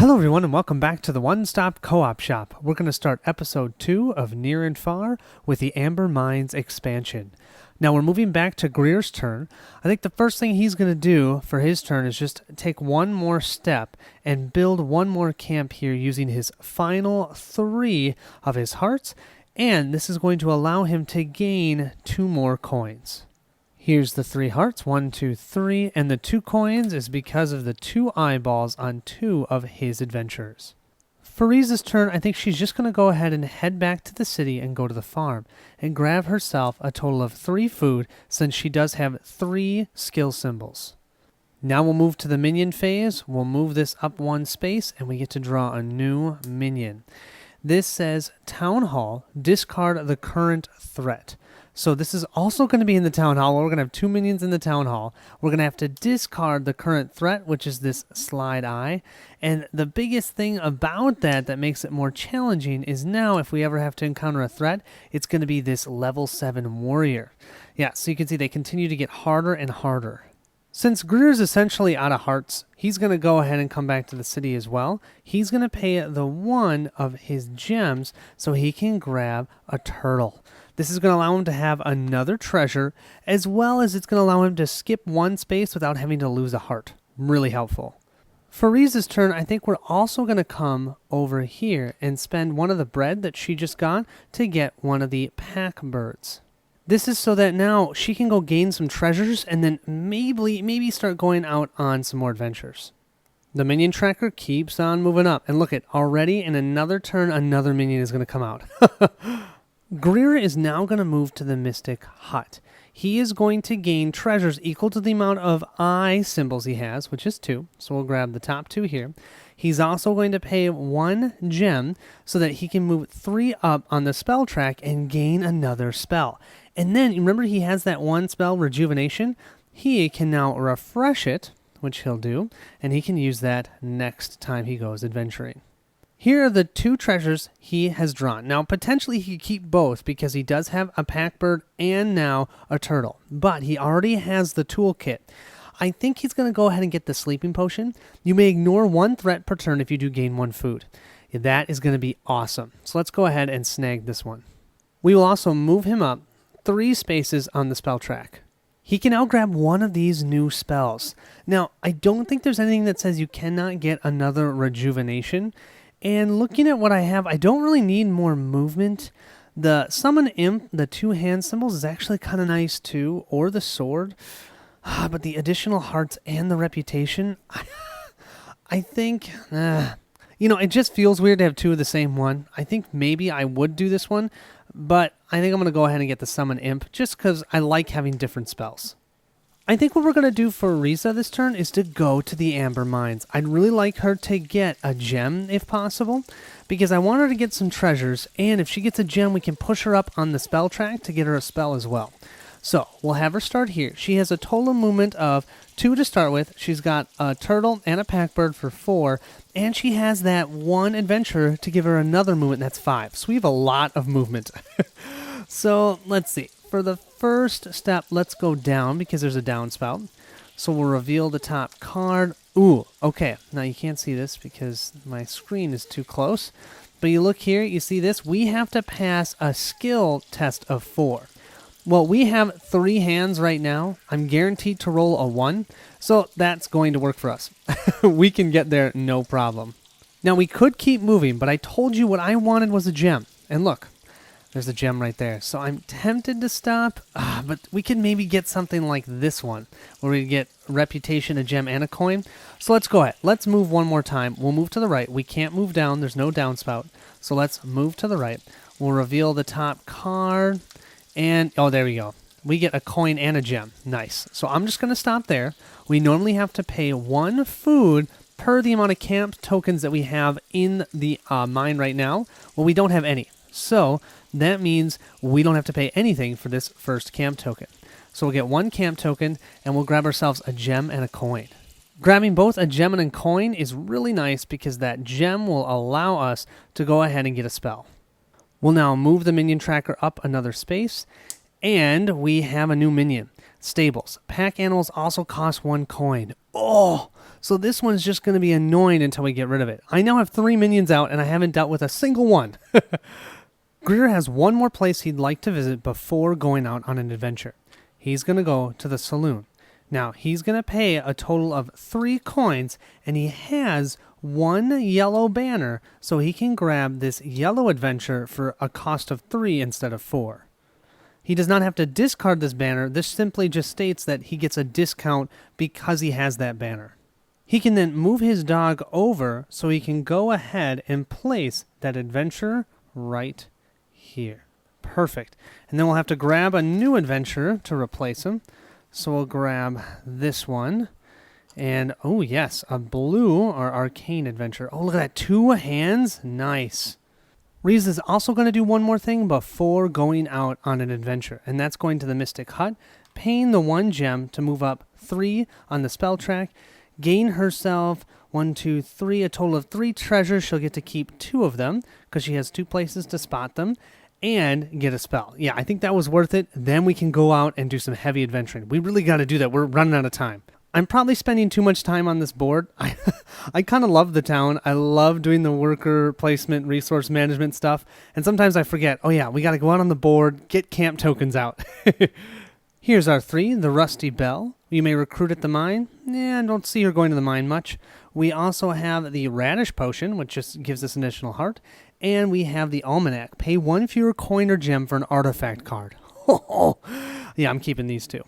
Hello everyone and welcome back to the One Stop Co-op Shop. We're going to start episode 2 of Near and Far with the Amber Mines expansion. Now we're moving back to Greer's turn. I think the first thing he's going to do for his turn is just take one more step and build one more camp here using his final 3 of his hearts, and this is going to allow him to gain 2 more coins. Here's the 3 hearts, 1, 2, 3, and the 2 coins is because of the 2 eyeballs on 2 of his adventures. For Riza's turn, I think she's just going to go ahead and head back to the city and go to the farm and grab herself a total of 3 food since she does have 3 skill symbols. Now we'll move to the minion phase. We'll move this up 1 space and we get to draw a new minion. This says Town Hall, discard the current threat. So this is also going to be in the Town Hall. We're going to have 2 minions in the Town Hall. We're going to have to discard the current threat, which is this slide eye. And the biggest thing about that makes it more challenging is now if we ever have to encounter a threat, it's going to be this level 7 warrior. Yeah, so you can see they continue to get harder and harder. Since Greer's essentially out of hearts, he's going to go ahead and come back to the city as well. He's going to pay the 1 of his gems so he can grab a turtle. This is going to allow him to have another treasure, as well as it's going to allow him to skip 1 space without having to lose a heart. Really helpful. For Riza's turn, I think we're also going to come over here and spend 1 of the bread that she just got to get 1 of the pack birds. This is so that now she can go gain some treasures and then maybe start going out on some more adventures. The minion tracker keeps on moving up. And look at already in another turn, another minion is going to come out. Greer is now going to move to the Mystic Hut. He is going to gain treasures equal to the amount of eye symbols he has, which is 2. So we'll grab the top 2 here. He's also going to pay 1 gem so that he can move 3 up on the spell track and gain another spell. And then, remember he has that 1 spell, Rejuvenation? He can now refresh it, which he'll do, and he can use that next time he goes adventuring. Here are the 2 treasures he has drawn. Now, potentially he could keep both because he does have a pack bird and now a turtle. But he already has the toolkit. I think he's going to go ahead and get the sleeping potion. You may ignore 1 threat per turn if you do gain 1 food. That is going to be awesome. So let's go ahead and snag this one. We will also move him up 3 spaces on the spell track. He can now grab 1 of these new spells. Now, I don't think there's anything that says you cannot get another rejuvenation. And looking at what I have, I don't really need more movement. The Summon Imp, the 2 hand symbols, is actually kind of nice too, or the sword. But the additional hearts and the reputation, I think, it just feels weird to have 2 of the same one. I think maybe I would do this one, but I think I'm going to go ahead and get the Summon Imp just because I like having different spells. I think what we're going to do for Riza this turn is to go to the Amber Mines. I'd really like her to get a gem if possible, because I want her to get some treasures, and if she gets a gem, we can push her up on the spell track to get her a spell as well. So, we'll have her start here. She has a total movement of 2 to start with. She's got a turtle and a pack bird for 4, and she has that 1 adventure to give her another movement, that's 5. So we have a lot of movement. So, let's see. For the first step, let's go down because there's a down spout. So we'll reveal the top card. Ooh, okay. Now you can't see this because my screen is too close. But you look here, you see this? We have to pass a skill test of 4. Well, we have 3 hands right now. I'm guaranteed to roll a 1. So that's going to work for us. We can get there no problem. Now we could keep moving, but I told you what I wanted was a gem. And look. There's a gem right there. So I'm tempted to stop, but we can maybe get something like this one, where we get reputation, a gem, and a coin. So let's go ahead. Let's move 1 more time. We'll move to the right. We can't move down. There's no downspout. So let's move to the right. We'll reveal the top card, and, oh, there we go. We get a coin and a gem. Nice. So I'm just going to stop there. We normally have to pay 1 food per the amount of camp tokens that we have in the mine right now. Well, we don't have any. So that means we don't have to pay anything for this first camp token. So we'll get 1 camp token, and we'll grab ourselves a gem and a coin. Grabbing both a gem and a coin is really nice because that gem will allow us to go ahead and get a spell. We'll now move the minion tracker up another space, and we have a new minion. Stables. Pack animals also cost 1 coin. Oh, So this one's just going to be annoying until we get rid of it. I now have 3 minions out, and I haven't dealt with a single one. Greer has one more place he'd like to visit before going out on an adventure. He's going to go to the saloon. Now, he's going to pay a total of 3 coins, and he has 1 yellow banner, so he can grab this yellow adventure for a cost of 3 instead of 4. He does not have to discard this banner. This simply just states that he gets a discount because he has that banner. He can then move his dog over so he can go ahead and place that adventurer right here. Perfect. And then we'll have to grab a new adventurer to replace him. So we'll grab this one. And, oh yes, a blue or arcane adventure. Oh, look at that. 2 hands. Nice. Reese is also going to do one more thing before going out on an adventure. And that's going to the Mystic Hut, paying the 1 gem to move up 3 on the spell track. Gain herself 1, 2, 3, a total of 3 treasures. She'll get to keep 2 of them because she has 2 places to spot them. And get a spell. Yeah, I think that was worth it. Then we can go out and do some heavy adventuring. We really got to do that. We're running out of time. I'm probably spending too much time on this board. I kind of love the town. I love doing the worker placement, resource management stuff. And sometimes I forget, oh yeah, we got to go out on the board, get camp tokens out. Here's our 3, the Rusty Bell. You may recruit at the mine. I don't see her going to the mine much. We also have the Radish Potion, which just gives us an additional heart. And we have the Almanac. Pay 1 fewer coin or gem for an artifact card. Yeah, I'm keeping these 2.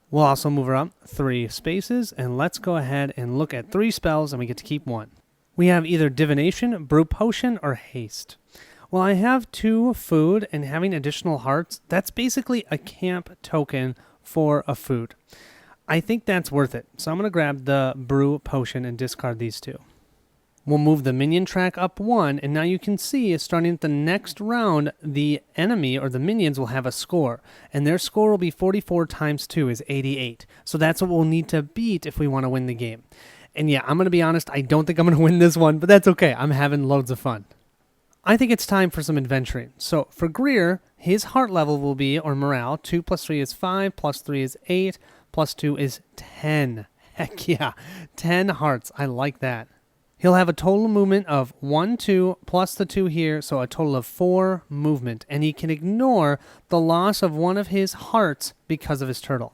We'll also move her up 3 spaces, and let's go ahead and look at 3 spells, and we get to keep 1. We have either Divination, Brew Potion, or Haste. Well, I have 2 food, and having additional hearts, that's basically a camp token for a food. I think that's worth it, so I'm going to grab the Brew Potion and discard these 2. We'll move the minion track up 1, and now you can see, starting at the next round, the enemy or the minions will have a score, and their score will be 44 times 2 is 88. So that's what we'll need to beat if we want to win the game. And yeah, I'm going to be honest, I don't think I'm going to win this one, but that's okay. I'm having loads of fun. I think it's time for some adventuring. So for Greer, his heart level will be, or morale, 2 plus 3 is 5, plus 3 is 8, plus 2 is 10. Heck yeah, 10 hearts. I like that. He'll have a total movement of 1, 2, plus the 2 here, so a total of 4 movement. And he can ignore the loss of 1 of his hearts because of his turtle.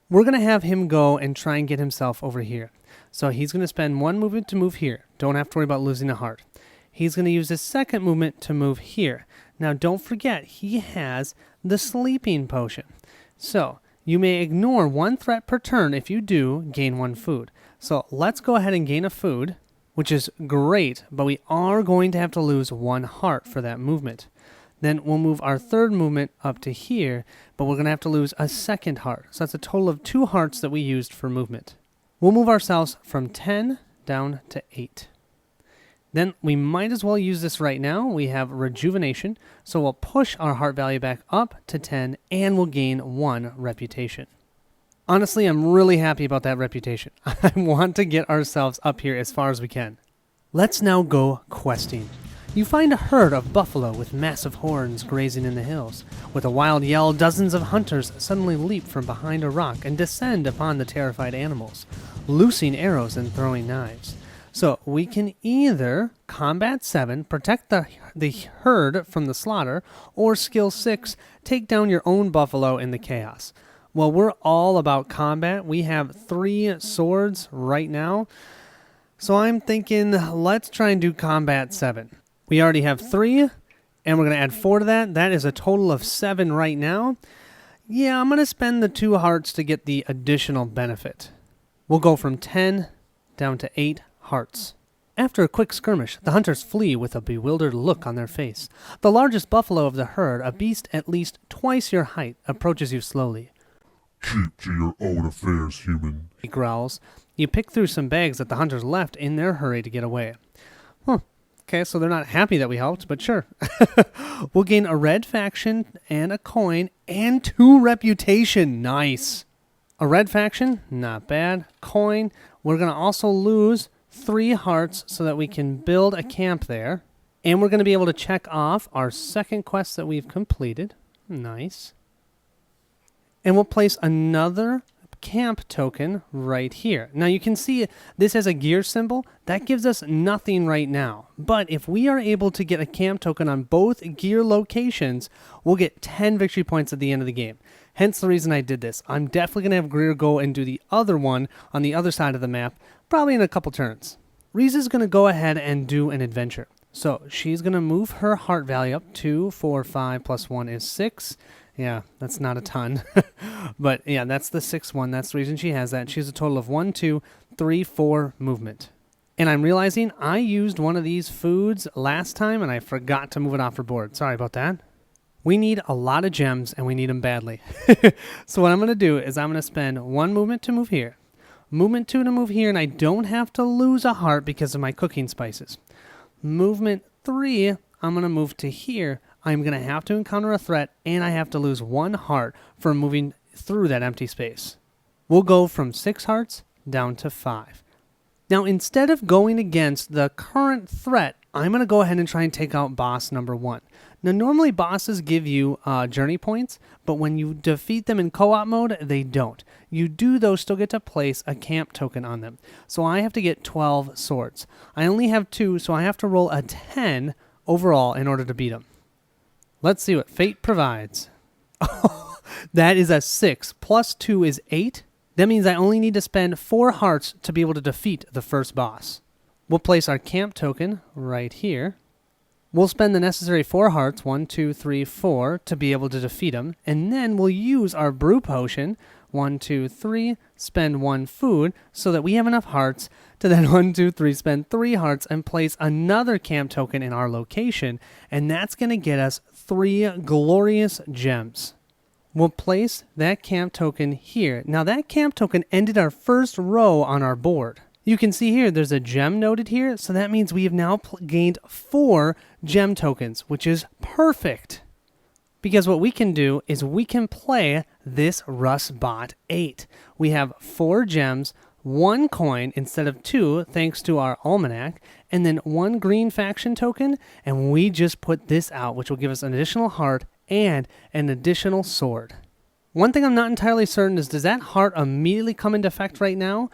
We're going to have him go and try and get himself over here. So he's going to spend 1 movement to move here. Don't have to worry about losing a heart. He's going to use his second movement to move here. Now don't forget, he has the sleeping potion. So you may ignore 1 threat per turn. If you do, gain 1 food. So let's go ahead and gain a food, which is great, but we are going to have to lose 1 heart for that movement. Then we'll move our 3rd movement up to here, but we're going to have to lose a 2nd heart. So that's a total of 2 hearts that we used for movement. We'll move ourselves from 10 down to 8. Then we might as well use this right now. We have Rejuvenation, so we'll push our heart value back up to 10, and we'll gain 1 reputation. Honestly, I'm really happy about that reputation. I want to get ourselves up here as far as we can. Let's now go questing. You find a herd of buffalo with massive horns grazing in the hills. With a wild yell, dozens of hunters suddenly leap from behind a rock and descend upon the terrified animals, loosing arrows and throwing knives. So we can either combat 7, protect the herd from the slaughter, or skill 6, take down your own buffalo in the chaos. Well, we're all about combat. We have 3 swords right now. So I'm thinking, let's try and do combat 7. We already have 3, and we're going to add 4 to that. That is a total of 7 right now. Yeah, I'm going to spend the 2 hearts to get the additional benefit. We'll go from 10 down to 8 hearts. After a quick skirmish, the hunters flee with a bewildered look on their face. The largest buffalo of the herd, a beast at least twice your height, approaches you slowly. Keep to your own affairs, human, He growls. You pick through some bags that the hunters left in their hurry to get away. Okay, so they're not happy that we helped, but sure. We'll gain a red faction and a coin and 2 reputation. Nice. A red faction, not bad. Coin, we're going to also lose 3 hearts so that we can build a camp there. And we're going to be able to check off our 2nd quest that we've completed. Nice. And we'll place another camp token right here. Now you can see this has a gear symbol. That gives us nothing right now. But if we are able to get a camp token on both gear locations, we'll get 10 victory points at the end of the game. Hence the reason I did this. I'm definitely going to have Greer go and do the other one on the other side of the map, probably in a couple turns. Riza's going to go ahead and do an adventure. So she's going to move her heart value up. 2, 4, 5 plus 1 is 6. Yeah, that's not a ton. But yeah, that's the 6th one. That's the reason she has that. She has a total of 1, 2, 3, 4 movement. And I'm realizing I used one of these foods last time and I forgot to move it off her board. Sorry about that. We need a lot of gems and we need them badly. So what I'm going to do is I'm going to spend 1 movement to move here. Movement 2 to move here, and I don't have to lose a heart because of my cooking spices. Movement 3, I'm going to move to here. I'm going to have to encounter a threat, and I have to lose 1 heart for moving through that empty space. We'll go from 6 hearts down to 5. Now, instead of going against the current threat, I'm going to go ahead and try and take out boss number 1. Now, normally bosses give you journey points, but when you defeat them in co-op mode, they don't. You do, though, still get to place a camp token on them. So I have to get 12 swords. I only have 2, so I have to roll a 10 overall in order to beat them. Let's see what fate provides. That is a 6. Plus 2 is 8. That means I only need to spend 4 hearts to be able to defeat the first boss. We'll place our camp token right here. We'll spend the necessary 4 hearts, 1, 2, 3, 4, to be able to defeat him. And then we'll use our brew potion, 1, 2, 3, spend 1 food, so that we have enough hearts to then 1, 2, 3, spend 3 hearts and place another camp token in our location. And that's going to get us 3 glorious gems. We'll place that camp token here. Now that camp token ended our first row on our board. You can see here there's a gem noted here, so that means we have now gained 4 gem tokens, which is perfect. Because what we can do is we can play this Rust Bot 8. We have 4 gems, 1 coin instead of 2, thanks to our almanac, and then 1 green faction token, and we just put this out, which will give us an additional heart and an additional sword. One thing I'm not entirely certain is, does that heart immediately come into effect right now?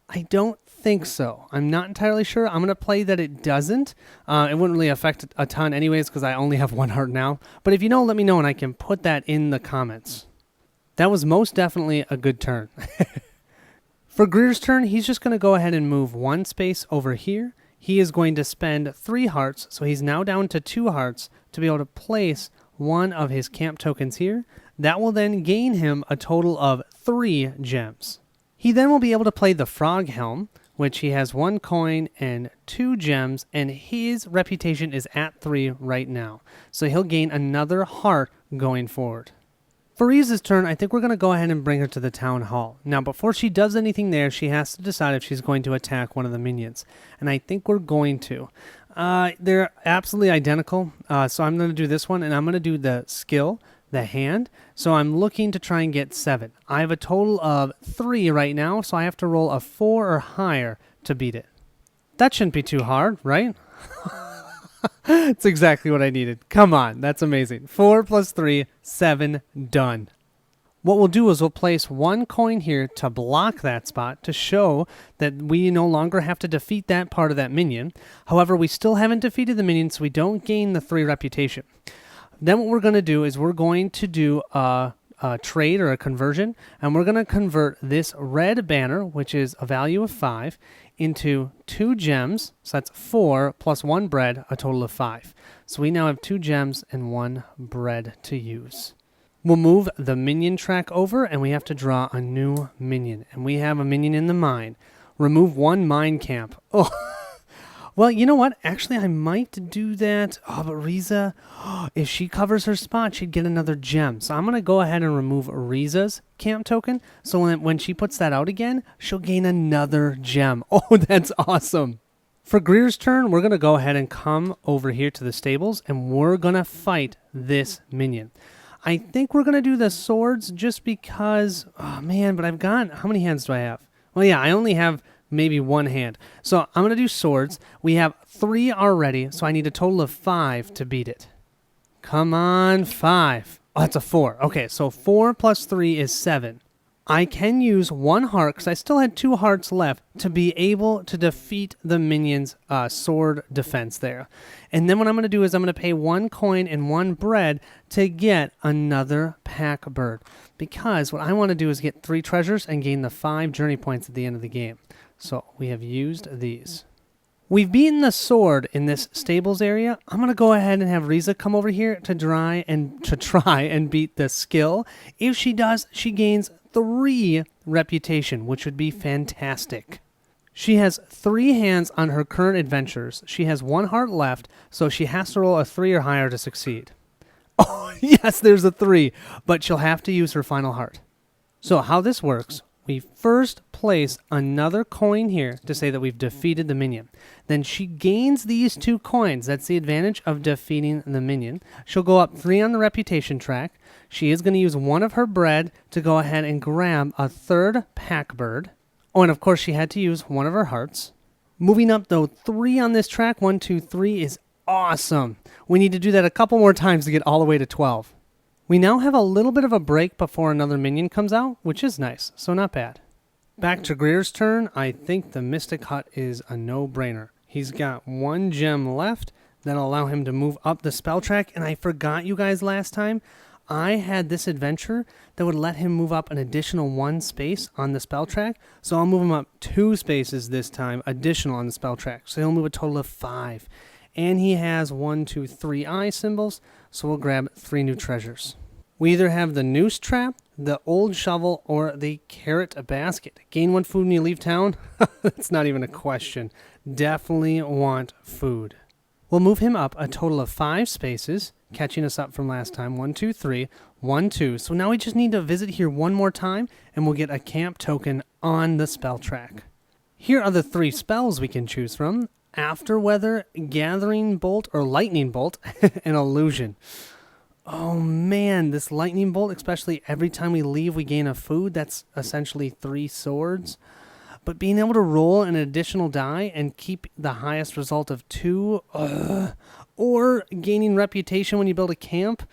I don't think so. I'm not entirely sure. I'm going to play that it doesn't. It wouldn't really affect a ton anyways because I only have 1 heart now. But if you know, let me know and I can put that in the comments. That was most definitely a good turn. For Greer's turn, he's just going to go ahead and move 1 space over here. He is going to spend 3 hearts, so he's now down to 2 hearts to be able to place 1 of his camp tokens here. That will then gain him a total of 3 gems. He then will be able to play the Frog Helm, which he has 1 coin and 2 gems, and his reputation is at 3 right now. So he'll gain another heart going forward. For Riza's turn, I think we're going to go ahead and bring her to the Town Hall. Now, before she does anything there, she has to decide if she's going to attack one of the minions. And I think we're going to. They're absolutely identical, so I'm going to do this one, and I'm going to do the skill, the hand. So I'm looking to try and get 7. I have a total of 3 right now, so I have to roll a 4 or higher to beat it. That shouldn't be too hard, right? That's exactly what I needed. Come on, that's amazing. 4 plus 3, 7, done. What we'll do is we'll place 1 coin here to block that spot to show that we no longer have to defeat that part of that minion. However, we still haven't defeated the minion, so we don't gain the 3 reputation. Then what we're going to do is we're going to do a trade or a conversion, and we're going to convert this red banner, which is a value of 5, into 2 gems. So that's 4 plus 1 bread, a total of 5. So we now have 2 gems and 1 bread to use. We'll move the minion track over, and we have to draw a new minion. And we have a minion in the mine. Remove 1 mine camp. Oh. Well, you know what? Actually, I might do that. Oh, but Riza, if she covers her spot, she'd get another gem. So I'm going to go ahead and remove Riza's camp token. So when she puts that out again, she'll gain another gem. Oh, that's awesome. For Greer's turn, we're going to go ahead and come over here to the stables, and we're going to fight this minion. I think we're going to do the swords just because, oh man, but I've got, how many hands do I have? Well, yeah, I only have maybe 1 hand. So I'm going to do swords. We have 3 already, so I need a total of 5 to beat it. Come on, 5. Oh, that's a 4. Okay, so 4 plus 3 is 7. I can use 1 heart, because I still had 2 hearts left, to be able to defeat the minion's sword defense there. And then what I'm going to do is I'm going to pay 1 coin and 1 bread to get another pack bird. Because what I want to do is get 3 treasures and gain the 5 journey points at the end of the game. So we have used these. We've beaten the sword in this stables area. I'm going to go ahead and have Riza come over here to try and beat the skill. If she does, she gains 3 reputation, which would be fantastic. She has 3 hands on her current adventures. She has 1 heart left, so she has to roll a 3 or higher to succeed. Oh, yes, there's a 3, but she'll have to use her final heart. So how this works, we first place another coin here to say that we've defeated the minion. Then she gains these 2 coins. That's the advantage of defeating the minion. She'll go up 3 on the reputation track. She is going to use 1 of her bread to go ahead and grab a 3rd pack bird. Oh, and of course she had to use 1 of her hearts. Moving up though, 3 on this track, 1, 2, 3 is awesome. We need to do that a couple more times to get all the way to 12. We now have a little bit of a break before another minion comes out, which is nice, so not bad. Back to Greer's turn. I think the Mystic Hut is a no-brainer. He's got 1 gem left that'll allow him to move up the spell track, and I forgot you guys last time. I had this adventure that would let him move up an additional 1 space on the spell track, so I'll move him up 2 spaces this time, additional on the spell track, so he'll move a total of 5. And he has 1, 2, 3 eye symbols, so we'll grab 3 new treasures. We either have the noose trap, the old shovel, or the carrot basket. Gain 1 food when you leave town? That's not even a question. Definitely want food. We'll move him up a total of 5 spaces, catching us up from last time. 1, 2, 3, 1, 2. So now we just need to visit here 1 more time, and we'll get a camp token on the spell track. Here are the 3 spells we can choose from: Afterweather, Gathering Bolt, or Lightning Bolt, and Illusion. Oh man, this lightning bolt, especially every time we leave we gain a food, that's essentially 3 swords. But being able to roll an additional die and keep the highest result of 2, or gaining reputation when you build a camp.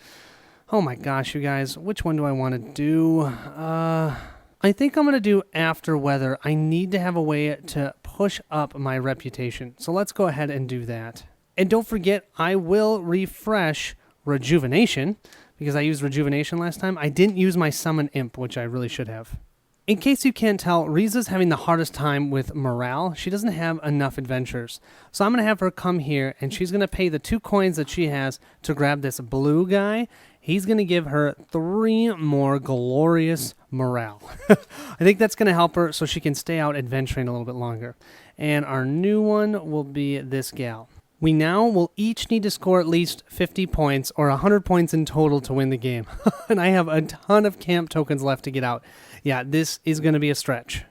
Oh my gosh, you guys, which one do I want to do? I think I'm going to do Afterweather. I need to have a way to push up my reputation. So let's go ahead and do that. And don't forget, I will refresh Rejuvenation, because I used Rejuvenation last time. I didn't use my Summon Imp, which I really should have. In case you can't tell, Riza's having the hardest time with morale. She doesn't have enough adventures. So I'm going to have her come here, and she's going to pay the 2 coins that she has to grab this blue guy. He's going to give her 3 more glorious morale. I think that's going to help her so she can stay out adventuring a little bit longer. And our new one will be this gal. We now will each need to score at least 50 points or 100 points in total to win the game. And I have a ton of camp tokens left to get out. Yeah, this is going to be a stretch.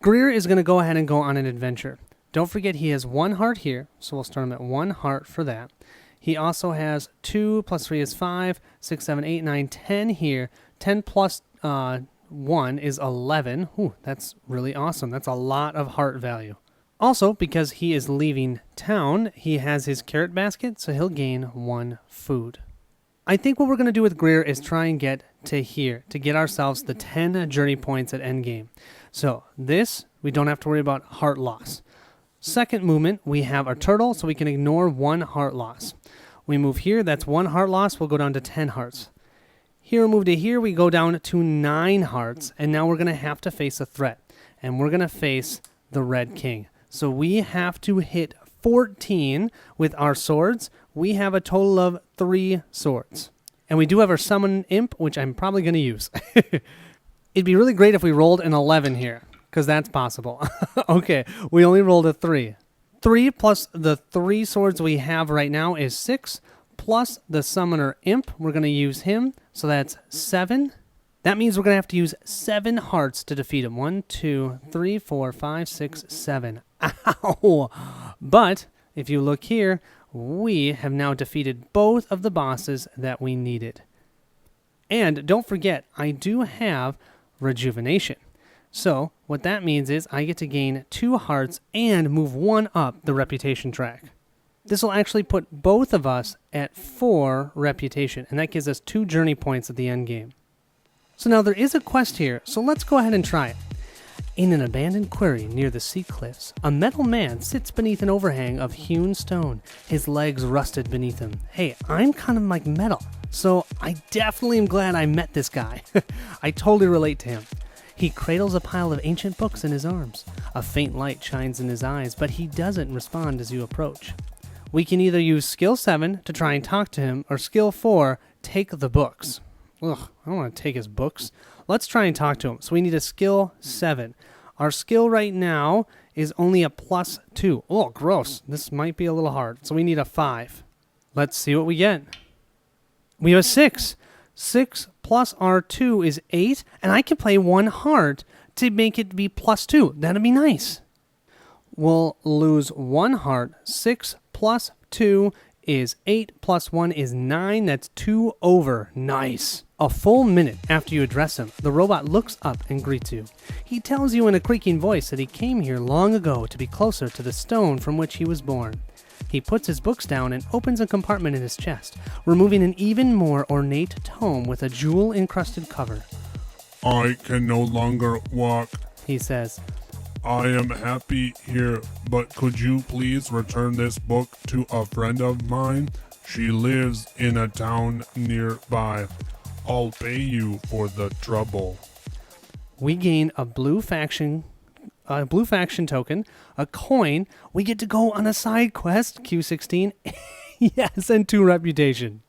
Greer is going to go ahead and go on an adventure. Don't forget he has 1 heart here, so we'll start him at 1 heart for that. He also has 2 plus 3 is 5, 6, 7, 8, 9, 10 here. 10 plus 1 is 11. Ooh, that's really awesome. That's a lot of heart value. Also, because he is leaving town, he has his carrot basket, so he'll gain 1 food. I think what we're going to do with Greer is try and get to here to get ourselves the 10 journey points at endgame. So this, we don't have to worry about heart loss. Second movement, we have our turtle, so we can ignore 1 heart loss. We move here, that's 1 heart loss, we'll go down to 10 hearts. Here, move to here, we go down to 9 hearts, and now we're going to have to face a threat. And we're going to face the Red King. So we have to hit 14 with our swords. We have a total of 3 swords. And we do have our Summon Imp, which I'm probably going to use. It'd be really great if we rolled an 11 here, because that's possible. Okay, we only rolled a 3. 3 plus the 3 swords we have right now is 6, plus the Summoner Imp. We're going to use him, so that's 7. That means we're going to have to use 7 hearts to defeat him. 1, 2, 3, 4, 5, 6, 7. Ow! But if you look here, we have now defeated both of the bosses that we needed. And don't forget, I do have Rejuvenation. So what that means is I get to gain 2 hearts and move 1 up the reputation track. This will actually put both of us at 4 reputation, and that gives us 2 journey points at the end game. So now there is a quest here, so let's go ahead and try it. In an abandoned quarry near the sea cliffs, a metal man sits beneath an overhang of hewn stone, his legs rusted beneath him. Hey, I'm kind of like metal, so I definitely am glad I met this guy. I totally relate to him. He cradles a pile of ancient books in his arms. A faint light shines in his eyes, but he doesn't respond as you approach. We can either use skill 7 to try and talk to him, or skill 4, take the books. Ugh, I don't want to take his books. Let's try and talk to him. So we need a skill 7. Our skill right now is only a +2. Oh, gross. This might be a little hard. So we need a 5. Let's see what we get. We have a 6. 6 plus our 2 is 8, and I can play 1 heart to make it be +2. That'd be nice. We'll lose 1 heart. 6 plus 2 is 8 plus 1 is 9. That's 2 over. Nice. A full minute after you address him, the robot looks up and greets you. He tells you in a creaking voice that he came here long ago to be closer to the stone from which he was born. He puts his books down and opens a compartment in his chest, removing an even more ornate tome with a jewel-encrusted cover. I can no longer walk. He says, I am happy here, but could you please return this book to a friend of mine? She lives in a town nearby. I'll pay you for the trouble. We gain a blue faction token, a coin. We get to go on a side quest, Q16. Yes, and 2 reputation.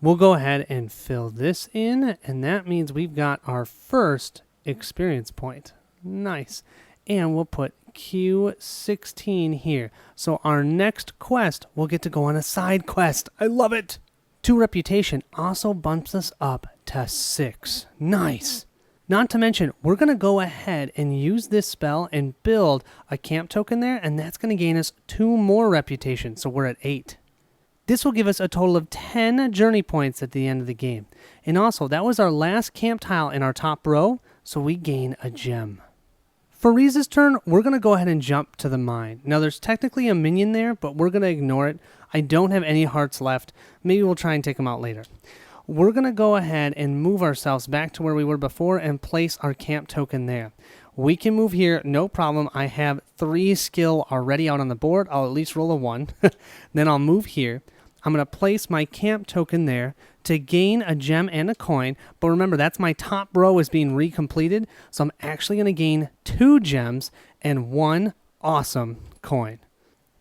We'll go ahead and fill this in, and that means we've got our first experience point. Nice. And we'll put Q16 here. So our next quest, we'll get to go on a side quest. I love it. 2 reputation also bumps us up to 6. Nice. Not to mention, we're going to go ahead and use this spell and build a camp token there, and that's going to gain us 2 more reputation, so we're at 8. This will give us a total of 10 journey points at the end of the game. And also, that was our last camp tile in our top row, so we gain a gem. For Rize's turn, we're going to go ahead and jump to the mine. Now, there's technically a minion there, but we're going to ignore it. I don't have any hearts left. Maybe we'll try and take them out later. We're going to go ahead and move ourselves back to where we were before and place our camp token there. We can move here, no problem. I have 3 skill already out on the board. I'll at least roll a 1. Then I'll move here. I'm going to place my camp token there to gain a gem and a coin. But remember, that's my top row is being recompleted. So I'm actually going to gain 2 gems and 1 awesome coin.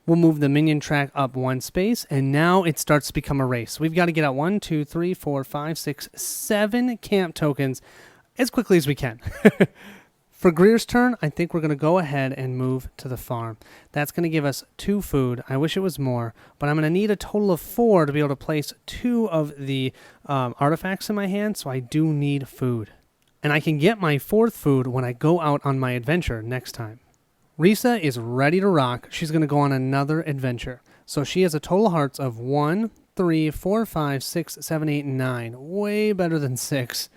We'll move the minion track up 1 space, and now it starts to become a race. We've got to get out 1, 2, 3, 4, 5, 6, 7 camp tokens as quickly as we can. For Greer's turn, I think we're going to go ahead and move to the farm. That's going to give us 2 food. I wish it was more, but I'm going to need a total of 4 to be able to place 2 of the artifacts in my hand, so I do need food. And I can get my 4th food when I go out on my adventure next time. Risa is ready to rock. She's going to go on another adventure. So she has a total hearts of 1, 3, 4, 5, 6, 7, 8, 9. Way better than 6.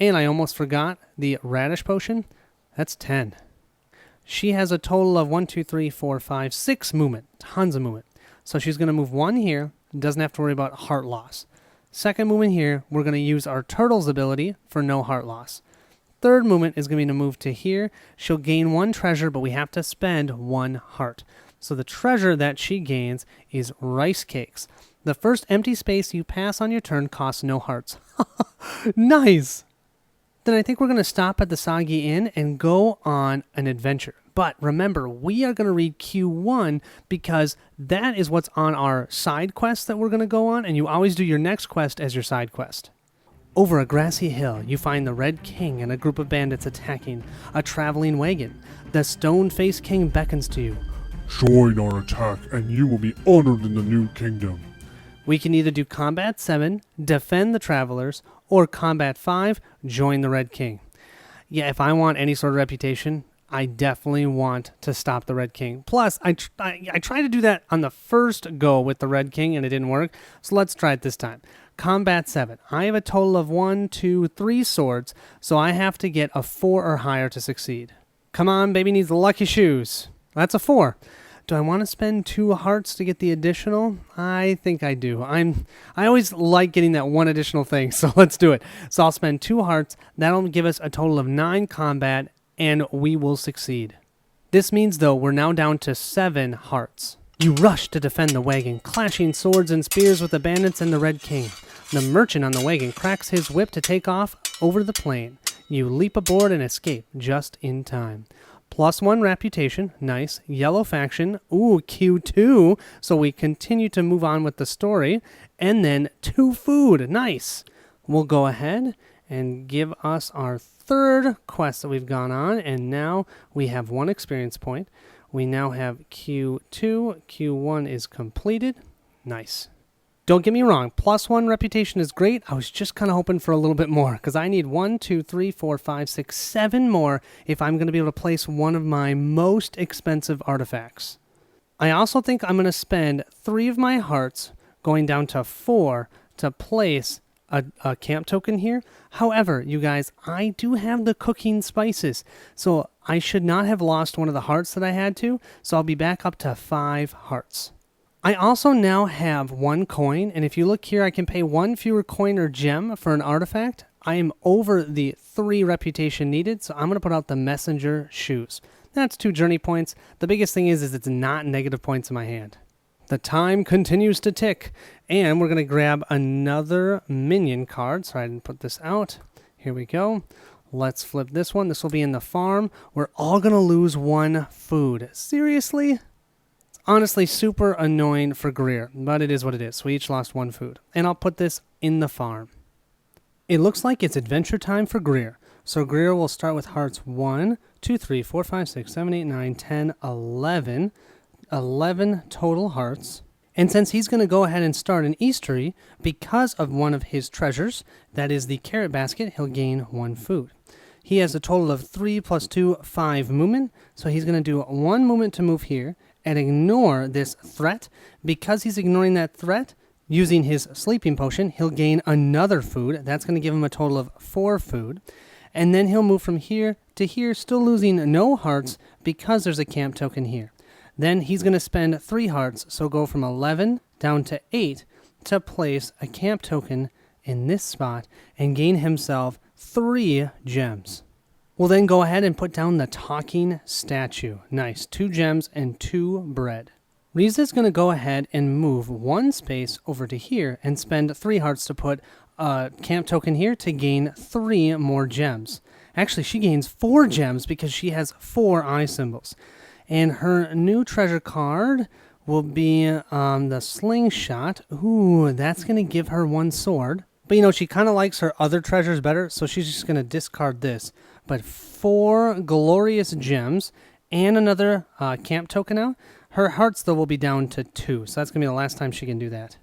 And I almost forgot the radish potion. That's 10. She has a total of 1, 2, 3, 4, 5, 6 movement. Tons of movement. So she's going to move 1 here. Doesn't have to worry about heart loss. 2nd movement here, we're going to use our turtle's ability for no heart loss. 3rd movement is going to be to move to here. She'll gain 1 treasure, but we have to spend 1 heart. So the treasure that she gains is rice cakes. The first empty space you pass on your turn costs no hearts. Nice! Then I think we're going to stop at the Soggy Inn and go on an adventure. But remember, we are going to read Q1 because that is what's on our side quest that we're going to go on, and you always do your next quest as your side quest. Over a grassy hill, you find the Red King and a group of bandits attacking a traveling wagon. The stone-faced king beckons to you. Join our attack, and you will be honored in the new kingdom. We can either do Combat 7, defend the travelers, or Combat 5, join the Red King. Yeah, if I want any sort of reputation, I definitely want to stop the Red King. Plus, I tried to do that on the first go with the Red King, and it didn't work. So let's try it this time. Combat 7. I have a total of 1, 2, 3 swords, so I have to get a 4 or higher to succeed. Come on, baby needs the lucky shoes. That's a 4. Do I want to spend 2 hearts to get the additional? I think I do. I always like getting that one additional thing, so let's do it. So I'll spend 2 hearts. That'll give us a total of 9 combat, and we will succeed. This means, though, we're now down to 7 hearts. You rush to defend the wagon, clashing swords and spears with the bandits and the Red King. The merchant on the wagon cracks his whip to take off over the plain. You leap aboard and escape just in time. +1 reputation, nice. Yellow faction, ooh, Q2, so we continue to move on with the story. And then 2 food, nice. We'll go ahead and give us our 3rd quest that we've gone on, and now we have 1 experience point. We now have Q2, Q1 is completed, nice. Don't get me wrong, +1 reputation is great. I was just kind of hoping for a little bit more because I need 1, 2, 3, 4, 5, 6, 7 more if I'm going to be able to place one of my most expensive artifacts. I also think I'm going to spend 3 of my hearts going down to 4 to place a camp token here. However, you guys, I do have the cooking spices, so I should not have lost one of the hearts that I had to, so I'll be back up to 5 hearts. I also now have 1 coin, and if you look here, I can pay 1 fewer coin or gem for an artifact. I am over the 3 reputation needed, so I'm going to put out the messenger shoes. That's 2 journey points. The biggest thing is it's not negative points in my hand. The time continues to tick, and we're going to grab another minion card. Sorry, I didn't put this out. Here we go. Let's flip this one. This will be in the farm. We're all going to lose 1 food. Seriously? Honestly, super annoying for Greer, but it is what it is. We each lost 1 food. And I'll put this in the farm. It looks like it's adventure time for Greer. So Greer will start with hearts 1, 2, 3, 4, 5, 6, 7, 8, 9, 10, 11. 11 total hearts. And since he's going to go ahead and start an Eastery, because of one of his treasures, that is the carrot basket, he'll gain 1 food. He has a total of 3 + 2, 5 movement. So he's going to do 1 movement to move here and ignore this threat. Because he's ignoring that threat, using his sleeping potion, he'll gain another food. That's going to give him a total of 4 food. And then he'll move from here to here, still losing no hearts because there's a camp token here. Then he's going to spend 3 hearts, so go from 11 down to 8 to place a camp token in this spot and gain himself 3 gems. We'll then go ahead and put down the talking statue. Nice. 2 gems and 2 bread. Riza's going to go ahead and move 1 space over to here and spend 3 hearts to put a camp token here to gain 3 more gems. Actually, she gains 4 gems because she has 4 eye symbols. And her new treasure card will be the slingshot. Ooh, that's going to give her 1 sword. But, you know, she kind of likes her other treasures better, so she's just going to discard this. But 4 glorious gems and another camp token out. Her hearts, though, will be down to 2, so that's going to be the last time she can do that.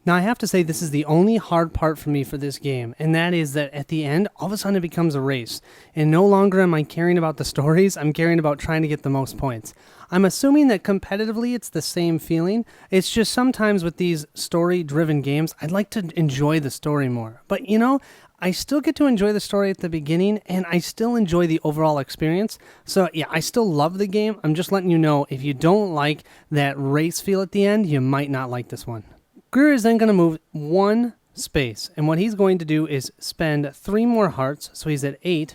Now, I have to say this is the only hard part for me for this game, and that is that at the end, all of a sudden it becomes a race. And no longer am I caring about the stories, I'm caring about trying to get the most points. I'm assuming that competitively it's the same feeling. It's just sometimes with these story-driven games, I'd like to enjoy the story more. But, you know, I still get to enjoy the story at the beginning, and I still enjoy the overall experience. So, yeah, I still love the game. I'm just letting you know, if you don't like that race feel at the end, you might not like this one. Greer is then going to move 1 space, and what he's going to do is spend 3 more hearts, so he's at 8,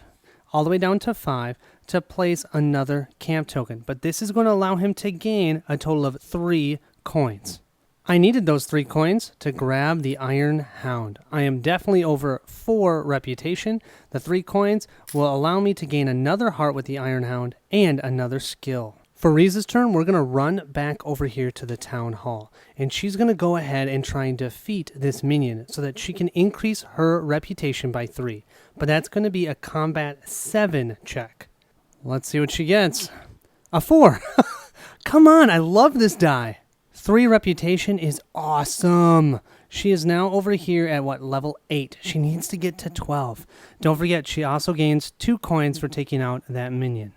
all the way down to 5, to place another camp token. But this is going to allow him to gain a total of 3 coins. I needed those 3 coins to grab the Iron Hound. I am definitely over 4 reputation. The 3 coins will allow me to gain another heart with the Iron Hound and another skill. For Riza's turn, we're going to run back over here to the town hall, and she's going to go ahead and try and defeat this minion so that she can increase her reputation by 3. But that's going to be a combat 7 check. Let's see what she gets. A 4. Come on, I love this die. 3 reputation is awesome. She is now over here at level 8. She needs to get to 12. Don't forget, she also gains 2 coins for taking out that minion.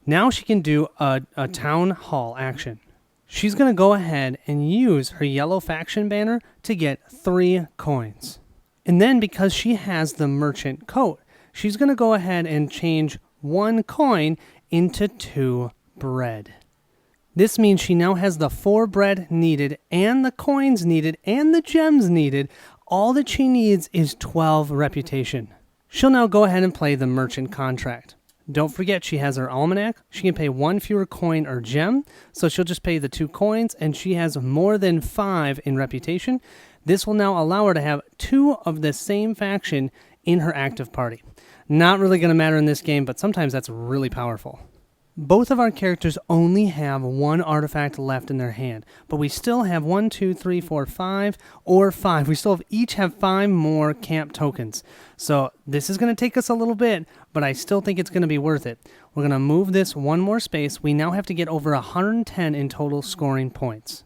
Now she can do a town hall action. She's going to go ahead and use her yellow faction banner to get 3 coins. And then because she has the merchant coat, she's going to go ahead and change 1 coin into 2 bread. This means she now has the 4 bread needed, and the coins needed, and the gems needed. All that she needs is 12 reputation. She'll now go ahead and play the merchant contract. Don't forget she has her almanac. She can pay 1 fewer coin or gem, so she'll just pay the 2 coins, and she has more than 5 in reputation. This will now allow her to have 2 of the same faction in her active party. Not really going to matter in this game, but sometimes that's really powerful. Both of our characters only have 1 artifact left in their hand, but we still have 1, 2, 3, 4, 5, or 5. We still each have 5 more camp tokens. So this is going to take us a little bit, but I still think it's going to be worth it. We're going to move this 1 more space. We now have to get over 110 in total scoring points.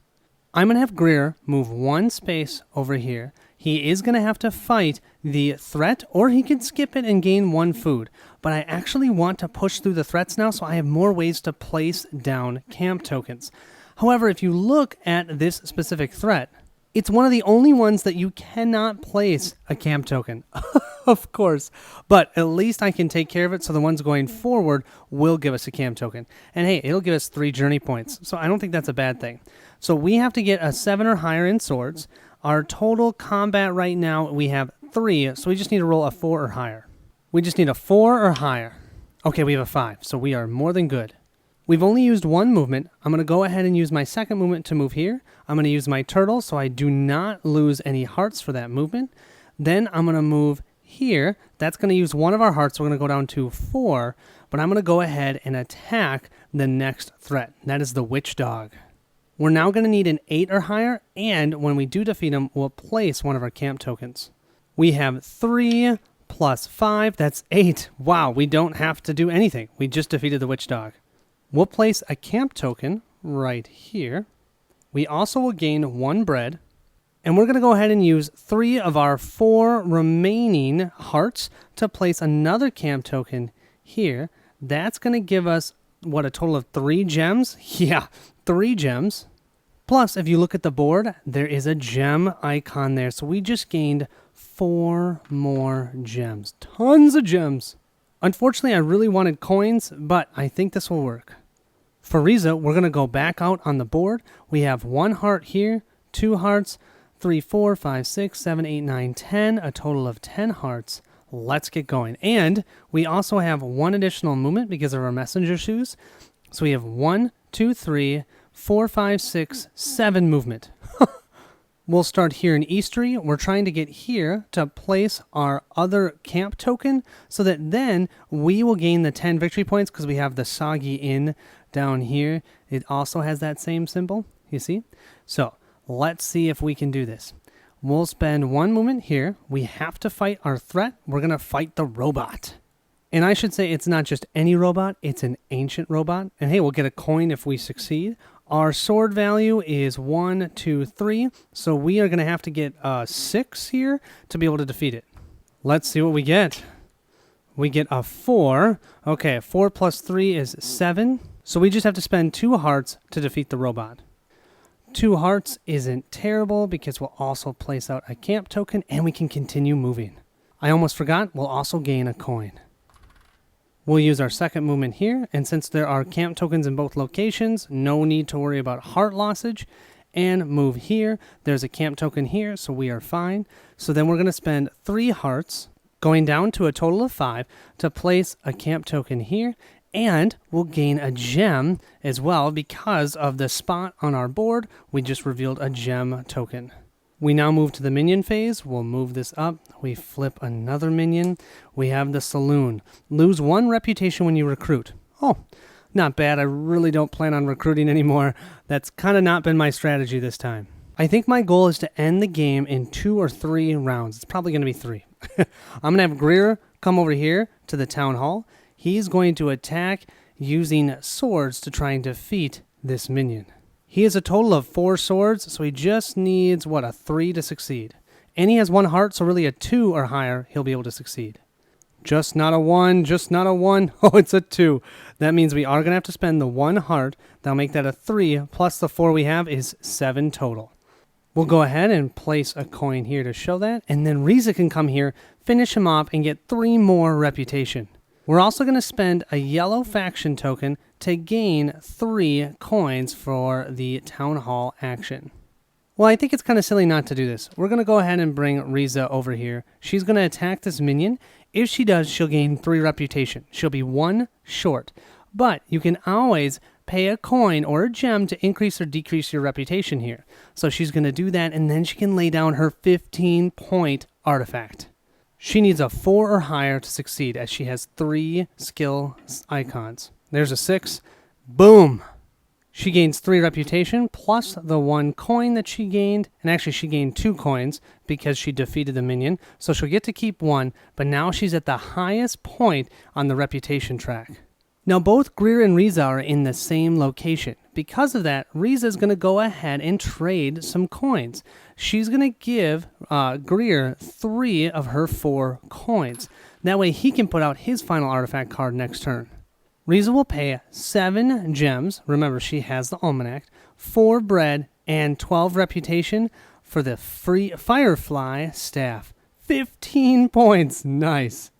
I'm going to have Greer move 1 space over here. He is going to have to fight the threat, or he can skip it and gain 1 food. But I actually want to push through the threats now, so I have more ways to place down camp tokens. However, if you look at this specific threat, it's one of the only ones that you cannot place a camp token. Of course. But at least I can take care of it, so the ones going forward will give us a camp token. And hey, it'll give us 3 journey points, so I don't think that's a bad thing. So we have to get a 7 or higher in swords. Our total combat right now, we have 3, so we just need to roll a 4 or higher. We just need a 4 or higher. Okay, we have a 5, so we are more than good. We've only used 1 movement. I'm going to go ahead and use my second movement to move here. I'm going to use my turtle so I do not lose any hearts for that movement. Then I'm going to move here. That's going to use 1 of our hearts, so we're going to go down to 4. But I'm going to go ahead and attack the next threat. That is the witch dog. We're now going to need an 8 or higher, and when we do defeat him, we'll place 1 of our camp tokens. We have 3 plus 5, that's 8. Wow, we don't have to do anything. We just defeated the witch dog. We'll place a camp token right here. We also will gain 1 bread, and we're going to go ahead and use 3 of our 4 remaining hearts to place another camp token here. That's going to give us, what, a total of 3 gems? Yeah, 3 gems. Plus, if you look at the board, there is a gem icon there. So we just gained 4 more gems. Tons of gems. Unfortunately, I really wanted coins, but I think this will work. For Riza, we're going to go back out on the board. We have 1 heart here, 2 hearts, 3, 4, 5, 6, 7, 8, 9, 10. A total of 10 hearts. Let's get going. And we also have 1 additional movement because of our messenger shoes. So we have 1, 2, 3, 4, 5, 6, 7 movement. We'll start here in Eastery. We're trying to get here to place our other camp token so that then we will gain the 10 victory points because we have the Soggy Inn down here. It also has that same symbol, you see? So let's see if we can do this. We'll spend 1 movement here. We have to fight our threat. We're going to fight the robot. And I should say it's not just any robot, it's an ancient robot. And hey, we'll get a coin if we succeed. Our sword value is 1, 2, 3. So we are going to have to get 6 here to be able to defeat it. Let's see what we get. We get a 4. Okay, 4 plus 3 is 7. So we just have to spend 2 hearts to defeat the robot. 2 hearts isn't terrible because we'll also place out a camp token and we can continue moving. I almost forgot, we'll also gain a coin. We'll use our second movement here, and since there are camp tokens in both locations, no need to worry about heart lossage. And move here. There's a camp token here, so we are fine. So then we're going to spend 3 hearts, going down to a total of 5, to place a camp token here. And we'll gain a gem as well because of the spot on our board. We just revealed a gem token. We now move to the minion phase. We'll move this up. We flip another minion. We have the saloon. Lose 1 reputation when you recruit. Oh, not bad. I really don't plan on recruiting anymore. That's kind of not been my strategy this time. I think my goal is to end the game in 2 or 3 rounds. It's probably going to be 3. I'm going to have Greer come over here to the town hall. He's going to attack using swords to try and defeat this minion. He has a total of 4 swords, so he just needs, a 3 to succeed. And he has 1 heart, so really a 2 or higher, he'll be able to succeed. Just not a 1, just not a 1. Oh, it's a 2. That means we are going to have to spend the 1 heart. That'll make that a 3, plus the 4 we have is 7 total. We'll go ahead and place a coin here to show that, and then Riza can come here, finish him off, and get 3 more reputation. We're also going to spend a yellow faction token to gain 3 coins for the Town Hall action. Well, I think it's kind of silly not to do this. We're going to go ahead and bring Riza over here. She's going to attack this minion. If she does, she'll gain 3 reputation. She'll be 1 short. But you can always pay a coin or a gem to increase or decrease your reputation here. So she's going to do that, and then she can lay down her 15-point artifact. She needs a 4 or higher to succeed, as she has 3 skill icons. There's a 6. Boom! She gains 3 reputation plus the 1 coin that she gained. And actually, she gained 2 coins because she defeated the minion. So she'll get to keep 1, but now she's at the highest point on the reputation track. Now, both Greer and Riza are in the same location. Because of that, Riza is going to go ahead and trade some coins. She's going to give Greer 3 of her 4 coins. That way, he can put out his final artifact card next turn. Riza will pay 7 gems. Remember, she has the almanac, 4 bread, and 12 reputation for the free Firefly staff. 15 points. Nice.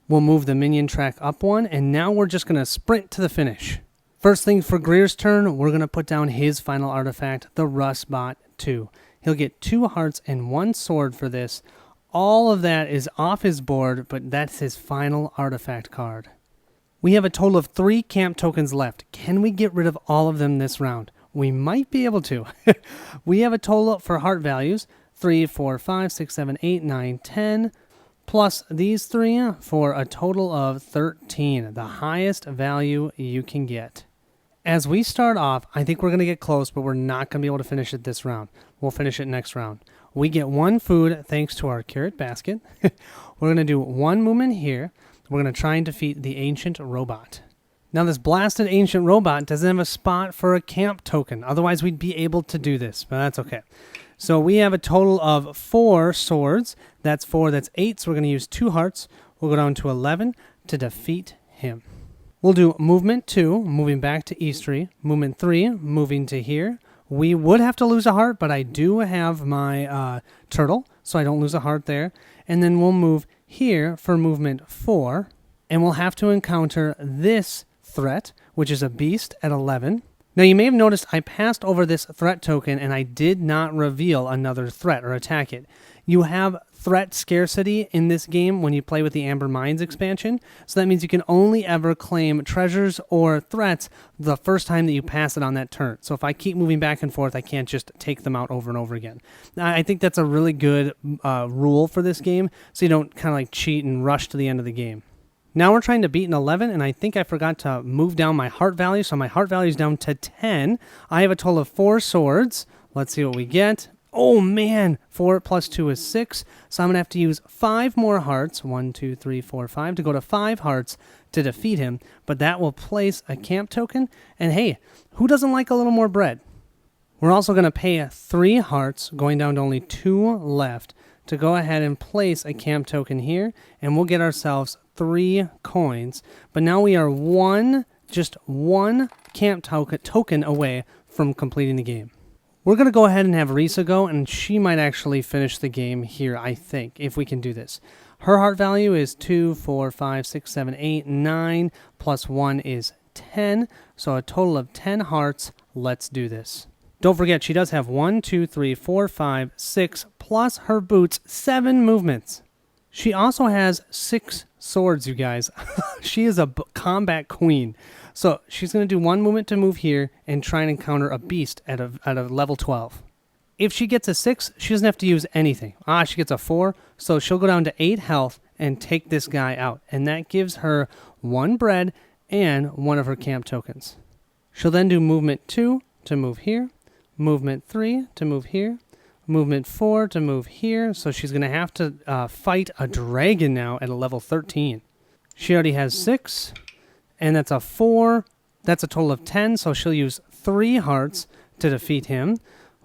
We'll move the minion track up 1, and now we're just going to sprint to the finish. First thing for Greer's turn, we're going to put down his final artifact, the Rustbot 2. He'll get 2 hearts and 1 sword for this. All of that is off his board, but that's his final artifact card. We have a total of 3 camp tokens left. Can we get rid of all of them this round? We might be able to. We have a total for heart values, 3, 4, 5, 6, 7, 8, 9, 10, plus these 3 for a total of 13, the highest value you can get. As we start off, I think we're going to get close, but we're not going to be able to finish it this round. We'll finish it next round. We get 1 food thanks to our carrot basket. We're going to do 1 movement here. We're going to try and defeat the ancient robot. Now, this blasted ancient robot doesn't have a spot for a camp token. Otherwise, we'd be able to do this, but that's okay. So we have a total of 4 swords. That's 4, that's 8. So we're going to use 2 hearts. We'll go down to 11 to defeat him. We'll do movement 2, moving back to Eastery. Movement 3, moving to here. We would have to lose a heart, but I do have my turtle, so I don't lose a heart there. And then we'll move here for movement 4, and we'll have to encounter this threat, which is a beast at 11. Now, you may have noticed I passed over this threat token, and I did not reveal another threat or attack it. You have threat scarcity in this game when you play with the Amber Mines expansion, so that means you can only ever claim treasures or threats the first time that you pass it on that turn. So if I keep moving back and forth, I can't just take them out over and over again. I think that's a really good rule for this game, so you don't kind of like cheat and rush to the end of the game. Now we're trying to beat an 11, and I think I forgot to move down my heart value, so my heart value is down to 10. I have a total of 4 swords. Let's see what we get. Oh, man. 4 plus 2 is 6, so I'm going to have to use 5 more hearts, 1, 2, 3, 4, 5, to go to 5 hearts to defeat him, but that will place a camp token, and hey, who doesn't like a little more bread? We're also going to pay 3 hearts, going down to only 2 left, to go ahead and place a camp token here, and we'll get ourselves 3 coins. But now we are just one camp token away from completing the game. We're going to go ahead and have Risa go, and she might actually finish the game here, I think, if we can do this. Her heart value is 2, 4, 5, 6, 7, 8, 9, plus 1 is 10, so a total of 10 hearts. Let's do this. Don't forget, she does have 1, 2, 3, 4, 5, 6, plus her boots, 7 movements. She also has 6 swords, you guys. She is a combat queen. So she's going to do 1 movement to move here and try and encounter a beast at a level 12. If she gets a 6, she doesn't have to use anything. She gets a 4, so she'll go down to 8 health and take this guy out. And that gives her 1 bread and 1 of her camp tokens. She'll then do movement 2 to move here, movement 3 to move here, movement 4 to move here. So she's going to have to fight a dragon now at a level 13. She already has 6. And that's a 4. That's a total of 10, so she'll use 3 hearts to defeat him.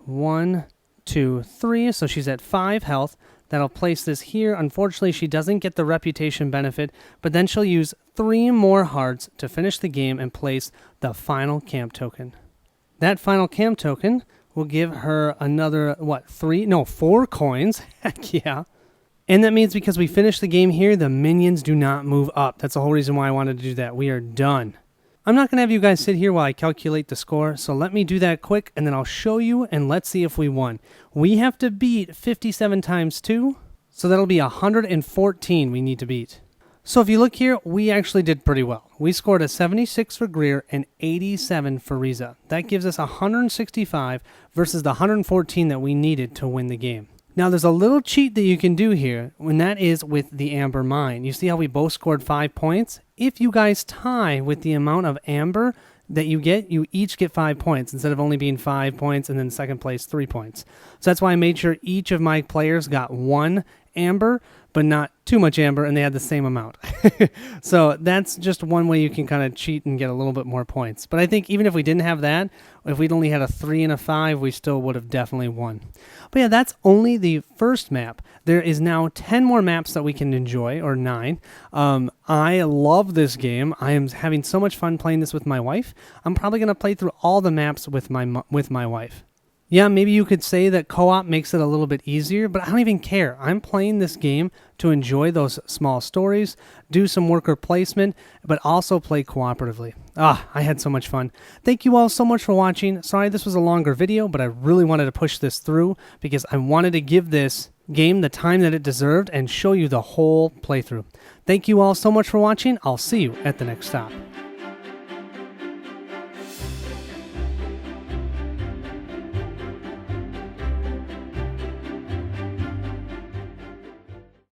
1, 2, 3, so she's at 5 health. That'll place this here. Unfortunately, she doesn't get the reputation benefit, but then she'll use 3 more hearts to finish the game and place the final camp token. That final camp token will give her another, 4 coins. Heck yeah. And that means because we finished the game here, the minions do not move up. That's the whole reason why I wanted to do that. We are done. I'm not going to have you guys sit here while I calculate the score, so let me do that quick, and then I'll show you, and let's see if we won. We have to beat 57 times 2, so that'll be 114 we need to beat. So if you look here, we actually did pretty well. We scored a 76 for Greer and 87 for Riza. That gives us 165 versus the 114 that we needed to win the game. Now there's a little cheat that you can do here, and that is with the Amber Mine. You see how we both scored 5 points? If you guys tie with the amount of Amber that you each get 5 points instead of only being 5 points and then second place 3 points. So that's why I made sure each of my players got 1 Amber, but not too much Amber, and they had the same amount. So that's just one way you can kind of cheat and get a little bit more points. But I think even if we didn't have that, if we'd only had a 3 and a 5, we still would have definitely won. But yeah, that's only the first map. There is now 10 more maps that we can enjoy, or 9. I love this game. I am having so much fun playing this with my wife. I'm probably going to play through all the maps with my wife. Yeah, maybe you could say that co-op makes it a little bit easier, but I don't even care. I'm playing this game to enjoy those small stories, do some worker placement, but also play cooperatively. I had so much fun. Thank you all so much for watching. Sorry this was a longer video, but I really wanted to push this through because I wanted to give this game the time that it deserved and show you the whole playthrough. Thank you all so much for watching. I'll see you at the next stop.